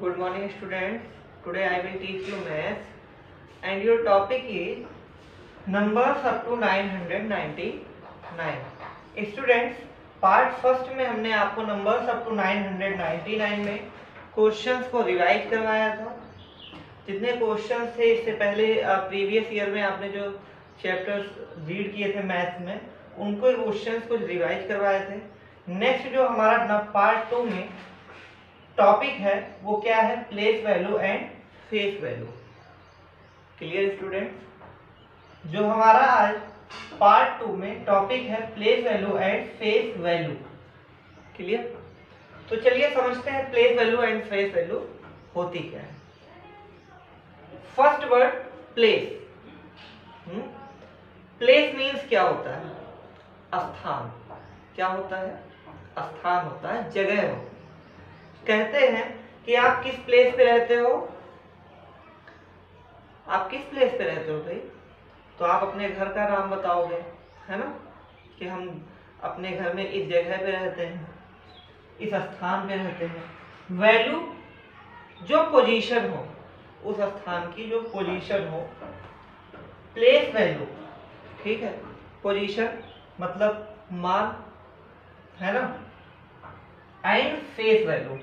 Good morning students. Today I will teach you maths and your topic is numbers up to 999. Students, part first में हमने आपको numbers up to 999 में questions को revise करवाया था। जितने क्वेश्चंस थे इससे पहले प्रीवियस ईयर में आपने जो चैप्टर्स रीड किए थे मैथ्स में उनको क्वेश्चंस को रिवाइज करवाए थे। नेक्स्ट जो हमारा पार्ट 2 में टॉपिक है वो क्या है, place value and face value. Clear students, जो हमारा आज पार्ट 2 में टॉपिक है place value and face value. Clear, तो चलिए समझते हैं place value and face value होती क्या है। First word place. Place means क्या होता है, स्थान। क्या होता है, स्थान होता है, जगह होती है। कहते हैं कि आप किस प्लेस पे रहते हो, आप किस प्लेस पे रहते हो भाई, तो आप अपने घर का नाम बताओगे, है ना, कि हम अपने घर में इस जगह पे रहते हैं, इस स्थान पे रहते हैं। वैल्यू जो पोजीशन हो, उस स्थान की जो पोजीशन हो, प्लेस वैल्यू, ठीक है, पोजीशन मतलब मान, है ना, एंड फेस वैल्यू।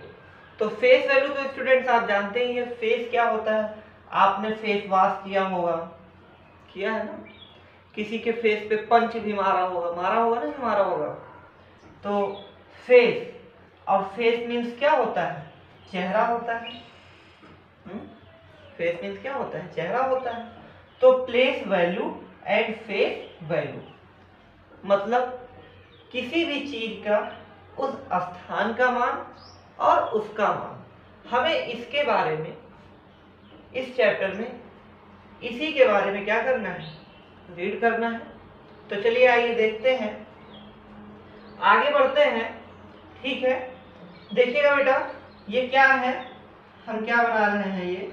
तो फेस वैल्यू तो स्टूडेंट्स आप जानते ही है, फेस क्या होता है, आपने फेस वॉश किया होगा, किया है ना, किसी के फेस पे पंच भी मारा होगा ना, नहीं मारा होगा। तो फेस, और फेस मीन्स क्या होता है, चेहरा होता है। फेस मीन्स क्या होता है, चेहरा होता है। तो place value and face value मतलब किसी भी चीज का उस स्थान का मान और उसका मान। हमें इसके बारे में इस चैप्टर में इसी के बारे में क्या करना है, रीड करना है। तो चलिए आइए देखते हैं, आगे बढ़ते हैं। ठीक है, देखिएगा बेटा ये क्या है, हम क्या बना रहे हैं ये,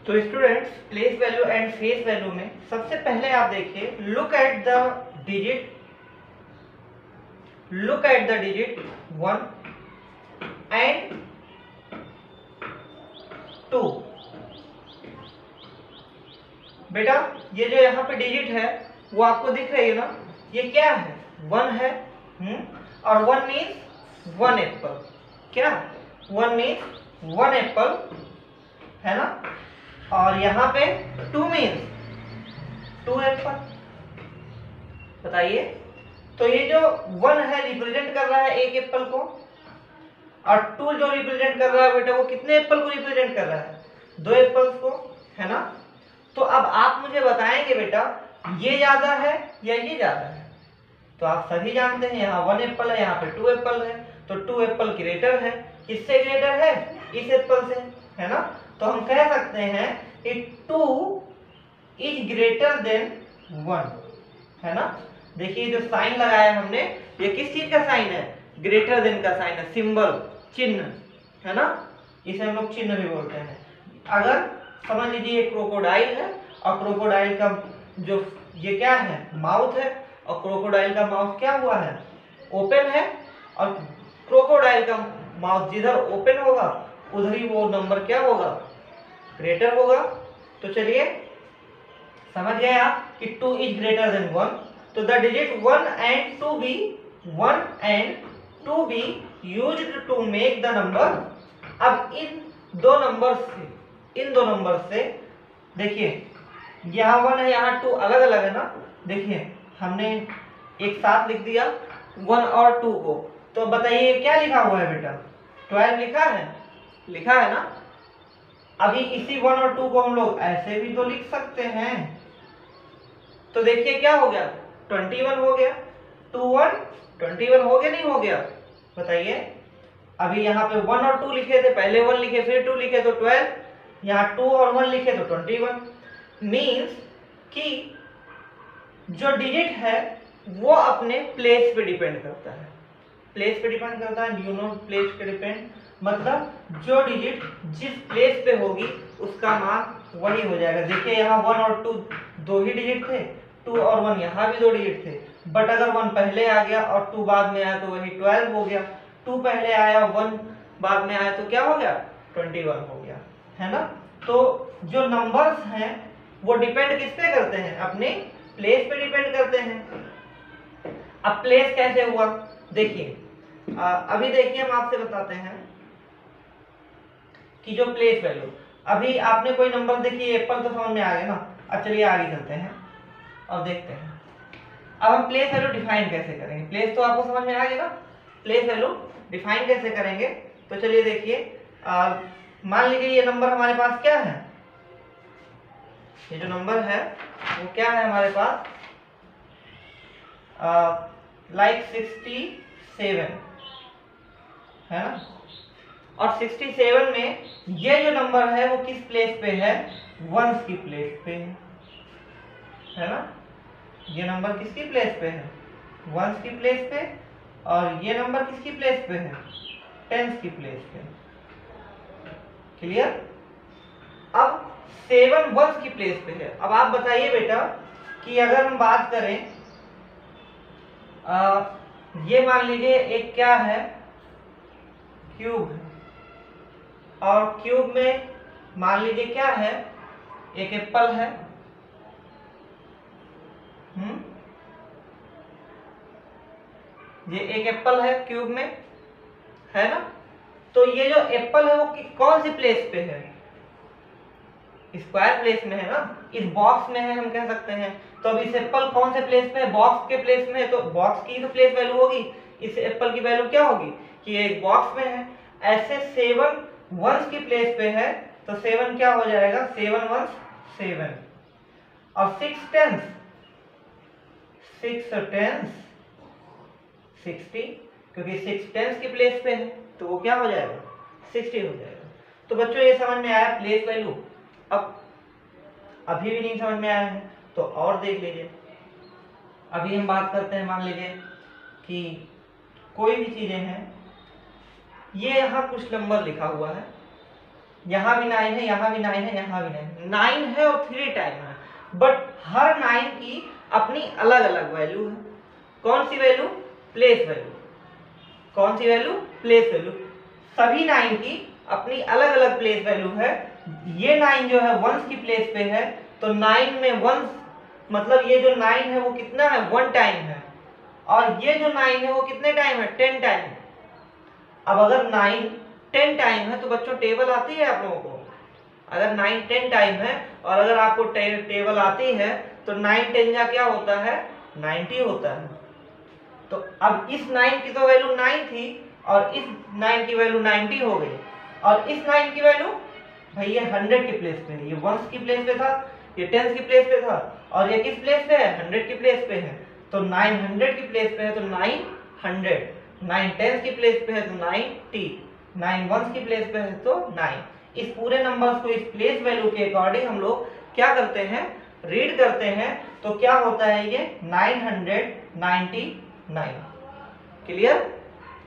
तो students place value and face value में सबसे पहले आप देखिए, look at the digit 1 and 2। बेटा ये जो यहाँ पे डिजिट है वो आपको दिख रही है ना, ये क्या है, 1 है। और 1 मीन्स 1 एप्पल। क्या, 1 मीन्स 1 एप्पल, है ना। और यहाँ पे 2 मीन्स 2 एप्पल। बताइए, तो ये जो 1 है रिप्रेजेंट कर रहा है एक एप्पल को, और 2 जो रिप्रेजेंट कर रहा है बेटा वो कितने एप्पल को रिप्रेजेंट कर रहा है, 2 एप्पल्स को, है ना। तो अब आप मुझे बताएंगे बेटा ये ज्यादा है या ये ज्यादा है। तो आप सभी जानते हैं यहाँ 1 एप्पल है, यहाँ पे 2 एप्पल है, तो 2 एप्पल ग्रेटर है। किससे ग्रेटर है, इस एप्पल से, है ना। तो हम कह सकते हैं कि 2 इज ग्रेटर देन 1, है ना। देखिए जो साइन लगाया हमने, ये किस चीज का साइन है, ग्रेटर देन का साइन है, सिंबल, चिन्ह, है ना। इसे हम लोग चिन्ह भी बोलते हैं। अगर समझ लीजिए ये क्रोकोडाइल है, और क्रोकोडाइल का जो ये क्या है, माउथ है, और क्रोकोडाइल का माउथ क्या हुआ है, ओपन है, और क्रोकोडाइल का माउथ जिधर ओपन होगा उधर ही वो नंबर क्या होगा, ग्रेटर होगा। तो चलिए समझ गए आप कि 2 इज ग्रेटर देन 1। तो the digit 1 and 2 be used to make the number. अब इन दो नंबर से देखिए, यहाँ 1 है, यहाँ 2 अलग अलग है ना। देखिए हमने एक साथ लिख दिया 1 और 2 को, तो बताइए क्या लिखा हुआ है बेटा, 12 लिखा है ना। अभी इसी 1 और 2 को हम लोग ऐसे भी तो लिख सकते हैं। तो देखिए क्या हो गया, 21 हो गया, 2 1 21 हो गया, नहीं हो गया, बताइए। अभी यहाँ पे 1 और 2 लिखे थे, पहले 1 लिखे फिर 2 लिखे तो 12, यहाँ 2 और 1 लिखे तो 21। मीन्स कि जो डिजिट है वो अपने प्लेस पे डिपेंड करता है। प्लेस पे डिपेंड करता है, यू नो प्लेस पे डिपेंड मतलब जो डिजिट जिस प्लेस पे होगी उसका मान वही हो जाएगा। देखिए यहाँ 1 और 2 दो ही डिजिट थे, 2 और 1 यहाँ भी दो डिजिट थे, बट अगर 1 पहले आ गया और 2 बाद में आया तो वही 12 हो गया। 2 पहले आया 1 बाद में आया तो क्या हो गया 21 हो गया, है ना। तो जो नंबर्स हैं वो डिपेंड किस पे करते हैं, अपने प्लेस पे डिपेंड करते हैं। अब प्लेस कैसे हुआ देखिए, अभी देखिए हम आपसे बताते हैं कि जो प्लेस वैल्यू, अभी आपने कोई नंबर देखिए एप्पल तो समझ में आ गया ना। अब चलिए आगे चलते हैं और देखते हैं अब हम प्लेस वैल्यू डिफाइन कैसे करेंगे। प्लेस तो आपको समझ में आ गया ना, प्लेस वैल्यू डिफाइन कैसे करेंगे। तो चलिए देखिए, मान लीजिए ये नंबर हमारे पास क्या है, ये जो नंबर है वो क्या है हमारे पास, लाइक 67 है ना। और 67 में ये जो नंबर है वो किस प्लेस पे है, वंस की प्लेस पे है ना। ये नंबर किसकी प्लेस पे है, वंस की प्लेस पे, और ये नंबर किसकी प्लेस पे है, टेंस की प्लेस पे। क्लियर। अब 7 वंस की प्लेस पे है। अब आप बताइए बेटा कि अगर हम बात करें, ये मान लीजिए एक क्या है, क्यूब है, और क्यूब में मान लीजिए क्या है, एक एप्पल है। ये एक एप्पल है क्यूब में, है ना। तो ये जो एप्पल है वो कौन सी प्लेस पे है, स्क्वायर प्लेस में है ना, इस बॉक्स में है हम कह सकते हैं। तो अब इस एप्पल कौन से प्लेस पे है, बॉक्स के प्लेस में है, तो बॉक्स की तो प्लेस वैल्यू होगी, इस एप्पल की वैल्यू क्या होगी कि ये एक बॉक्स में है। ऐसे 7 वंस की प्लेस पे है तो 7 क्या हो जाएगा, 7 वंस 7, और 6 टेंस 60, क्योंकि 6 टेंस की प्लेस पे है तो वो क्या हो जाएगा 60 हो जाएगा। तो बच्चों ये समझ में आया प्लेस वैल्यू। अब अभी भी नहीं समझ में आया है तो और देख लीजिए। अभी हम बात करते हैं, मान लीजिए कि कोई भी चीजें हैं, ये यहाँ कुछ नंबर लिखा हुआ है, यहाँ भी 9 है, यहाँ भी 9 है, यहाँ भी 9 है और 3 टाइम है, बट हर 9 की अपनी अलग अलग वैल्यू है। कौन सी वैल्यू, प्लेस वैल्यू। कौन सी वैल्यू, प्लेस वैल्यू। सभी 9 की अपनी अलग अलग प्लेस वैल्यू है। ये 9 जो है वंस की प्लेस पे है, तो 9 में वंस मतलब ये जो 9 है वो कितना है, 1 टाइम है, और ये जो 9 है वो कितने टाइम है, 10 टाइम। अब अगर 9 10 टाइम है तो बच्चों टेबल आती है आप लोगों को, अगर 9 10 टाइम है और अगर आपको टेबल आती है तो 9 10 का क्या होता है, 90 होता है। तो अब इस 9 की तो वैल्यू 9 थी और इस 9 की वैल्यू 90 हो गई, और इस 9 की वैल्यू भाई ये 100 की प्लेस पे है, ये वंस की प्लेस पे था, ये टेंस की प्लेस पे था, और ये किस प्लेस पे है, 100 की प्लेस पे है। तो 9 100 की प्लेस पे है तो 900, 9 टेंस की प्लेस पे है तो 90, 9 वंस की प्लेस पे है तो 9। इस पूरे नंबर्स को इस प्लेस वैल्यू के अकॉर्डिंग हम लोग क्या करते हैं, रीड करते हैं, तो क्या होता है ये 999। क्लियर।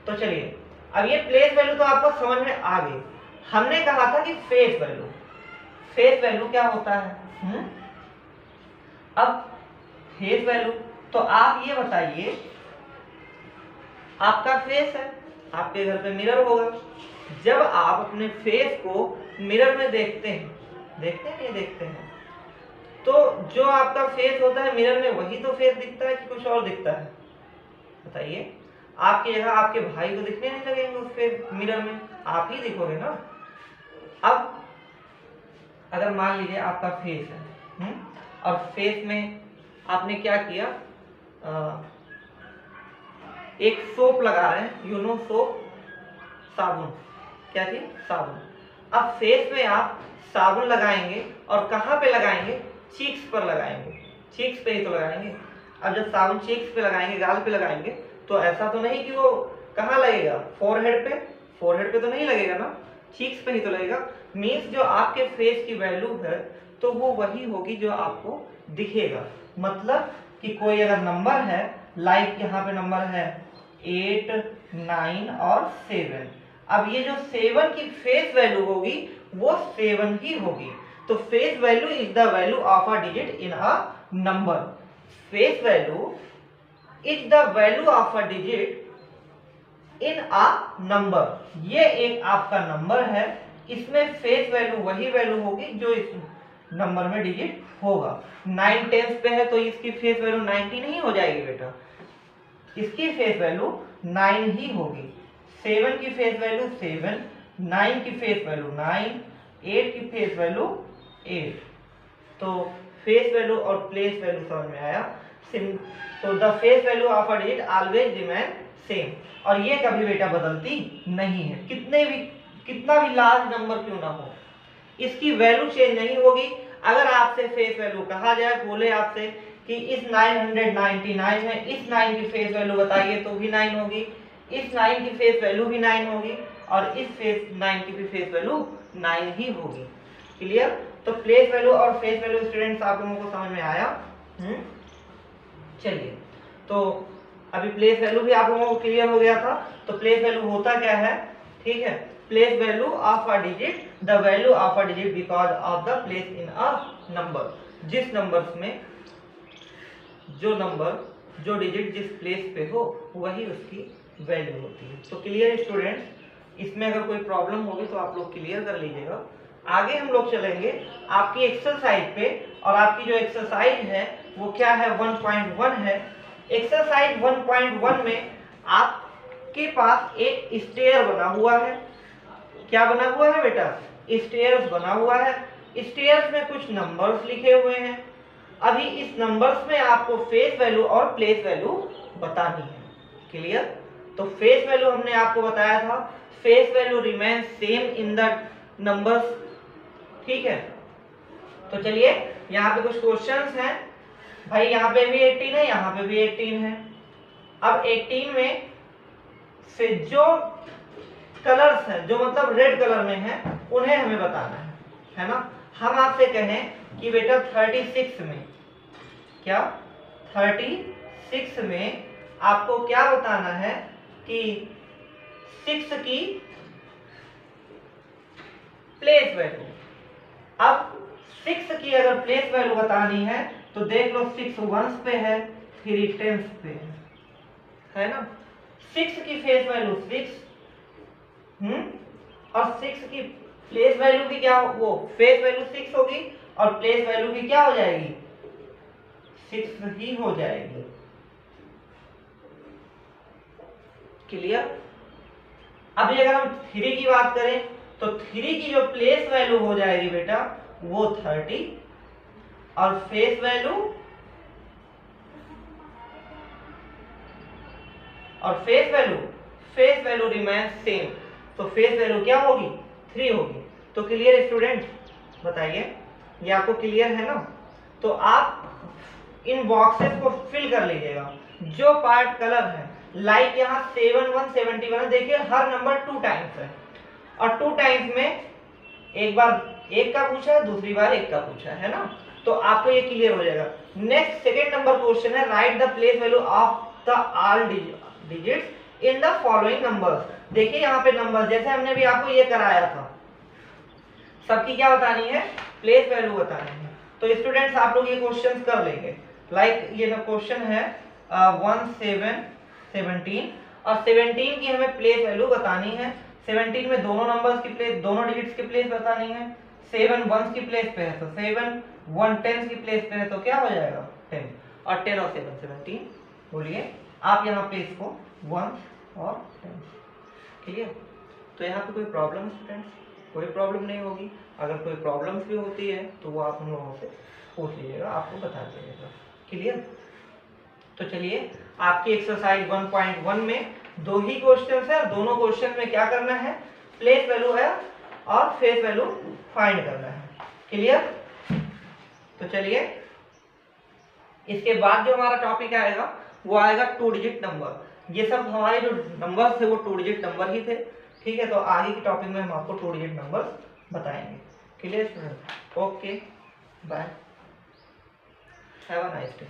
तो चलिए अब ये प्लेस वैल्यू तो आपको समझ में आ गई। हमने कहा था कि फेस वैल्यू, फेस वैल्यू क्या होता है। अब फेस वैल्यू तो आप ये बताइए, आपका फेस है, आपके घर पे मिरर होगा, जब आप अपने फेस को मिरर में देखते हैं, देखते हैं नहीं देखते हैं, तो जो आपका फेस होता है मिरर में वही तो फेस दिखता है कि कुछ और दिखता है, बताइए। आपकी जगह आपके भाई को दिखने नहीं लगेंगे उस फेस मिरर में, आप ही दिखोगे ना। अब अगर मान लीजिए आपका फेस है, और फेस में आपने क्या किया, एक सोप लगा रहे हैं, यू नो सोप, साबुन, क्या थी, साबुन। अब फेस में आप साबुन लगाएंगे और कहाँ पे लगाएंगे, चीक्स पर लगाएंगे, चीक्स पे ही तो लगाएंगे। अब जब साबुन चीक्स पे लगाएंगे, गाल पे लगाएंगे, तो ऐसा तो नहीं कि वो कहाँ लगेगा, फोरहेड पे, फोरहेड पे तो नहीं लगेगा ना, चीक्स पे ही तो लगेगा। मीन्स जो आपके फेस की वैल्यू है तो वो वही होगी जो आपको दिखेगा। मतलब कि कोई अगर नंबर है, लाइक यहाँ पे नंबर है 8, 9 और 7। अब ये जो 7 की फेस वैल्यू होगी वो 7 ही होगी। तो face value is the value of a digit in a number. Face value is the value of a digit in a number. ये एक आपका नंबर है, इसमें फेस वैल्यू वही वैल्यू होगी जो इस नंबर में डिजिट होगा। 9 टेंस पे है तो इसकी फेस वैल्यू 90 नहीं हो जाएगी बेटा, इसकी फेस वैल्यू 9 ही होगी। 7 की फेस वैल्यू 7, 9 की फेस वैल्यू 9, 8 की फेस वैल्यू 8। तो फेस वैल्यू और प्लेस वैल्यू समझ में आया। तो the face value of a digit always remain same, और ये कभी बेटा बदलती नहीं है, कितना भी लार्ज नंबर क्यों ना हो, इसकी वैल्यू चेंज नहीं होगी। अगर आपसे फेस वैल्यू कहा जाए, बोले आपसे कि इस 999 है, इस 9 की फेस वैल्यू बताइए, तो भी 9 होगी, इस 9 की फेस वैल्यू भी 9 होगी, और इस 9 की भी फेस वैल्यू 9 ही होगी। क्लियर? तो प्लेस वैल्यू और फेस वैल्यू स्टूडेंट्स आप लोगों को समझ में आया? चलिए, तो अभी प्लेस वैल्यू भी आप लोगों को क्लियर हो गया था। तो प्लेस वैल्यू होता क्या है? ठीक है, place value of a digit, the value of a digit because of the place in a number. जिस नंबर्स में जो डिजिट जिस प्लेस पे हो वही उसकी वैल्यू होती है। तो क्लियर स्टूडेंट्स? इसमें अगर कोई प्रॉब्लम होगी तो आप लोग क्लियर कर लीजिएगा। आगे हम लोग चलेंगे आपकी एक्सरसाइज पे, और आपकी जो एक्सरसाइज है वो क्या है? 1.1 है। एक्सरसाइज 1.1 में आपके पास एक स्टेयर बना हुआ है। क्या बना हुआ है बेटा? स्टेयर्स बना हुआ है। स्टेयर्स में कुछ नंबर्स लिखे हुए हैं। अभी इस नंबर्स में आपको फेस वैल्यू और प्लेस वैल्यू बतानी है। क्लियर? तो फेस वैल्यू हमने आपको बताया था, face value remain same in the numbers. ठीक है, तो चलिए यहाँ पे कुछ क्वेश्चंस हैं भाई। यहाँ पे भी 18 है, यहाँ पे भी 18 है। अब 18 में से जो कलर्स हैं, जो मतलब रेड कलर में है, उन्हें हमें बताना है ना? हम आपसे कहें कि बेटा 36 में, क्या 36 में आपको क्या बताना है कि 6 की प्लेस वैल्यू। अब 6 की अगर प्लेस वैल्यू बतानी है तो देख लो, 6 वंस पे है, 3 टेंस पे है ना? 6 की फेस वैल्यू 6, और 6 की प्लेस वैल्यू भी क्या, वो फेस वैल्यू 6 होगी और प्लेस वैल्यू भी क्या हो जाएगी? 6 ही हो जाएगी। क्लियर? अभी अगर हम 3 की बात करें तो 3 की जो प्लेस वैल्यू हो जाएगी बेटा वो 30, और फेस वैल्यू रिमेन सेम। तो फेस वैल्यू क्या होगी? 3 होगी। तो क्लियर स्टूडेंट? बताइए, ये आपको क्लियर है ना? तो आप इन बॉक्सेस को फिल कर लीजिएगा जो पार्ट कलर है। लाइक यहाँ 7171 है, देखिए हर नंबर 2 टाइम्स है, और 2 टाइम्स में एक बार 1 का पूछा है, दूसरी बार 1 का पूछा है ना? तो आपको ये क्लियर हो जाएगा। नेक्स्ट सेकेंड नंबर क्वेश्चन है, right the place value of the all digits in the following numbers. देखिए यहाँ पे नंबर, जैसे हमने भी आपको ये कराया था, सबकी क्या बतानी है? प्लेस वैल्यू बतानी है। तो स्टूडेंट्स आप लोग ये क्वेश्चन कर लेंगे। लाइक ये ना क्वेश्चन है 17 और 17 की हमें प्लेस वैल्यू बतानी है। 17 में दोनों नंबर्स की प्लेस, दोनों डिजिट्स की प्लेस बतानी है। 7 वंस की प्लेस पे है तो 7, 1 टेंस की प्लेस पे है तो क्या हो जाएगा? 10, और 10 और 7 17। बोलिए आप यहाँ पे इसको 1 और 10। क्लियर? तो यहाँ पे कोई प्रॉब्लम स्टूडेंट्स? कोई प्रॉब्लम नहीं होगी। अगर कोई प्रॉब्लम्स भी होती है तो वो आप हम लोगों से पूछ लीजिएगा, आपको बता दीजिएगा। क्लियर? तो चलिए, आपकी एक्सरसाइज 1.1 में 2 ही क्वेश्चन है, और दोनों क्वेश्चन में क्या करना है? प्लेस वैल्यू है और फेस वैल्यू फाइंड करना है। क्लियर? तो चलिए, इसके बाद जो हमारा टॉपिक आएगा वो आएगा 2 डिजिट नंबर। ये सब हमारे जो नंबर थे वो 2 डिजिट नंबर ही थे। ठीक है, तो आगे के टॉपिक में हम आपको 2 डिजिट नंबर बताएंगे। Clear student? Okay, bye, have a nice day.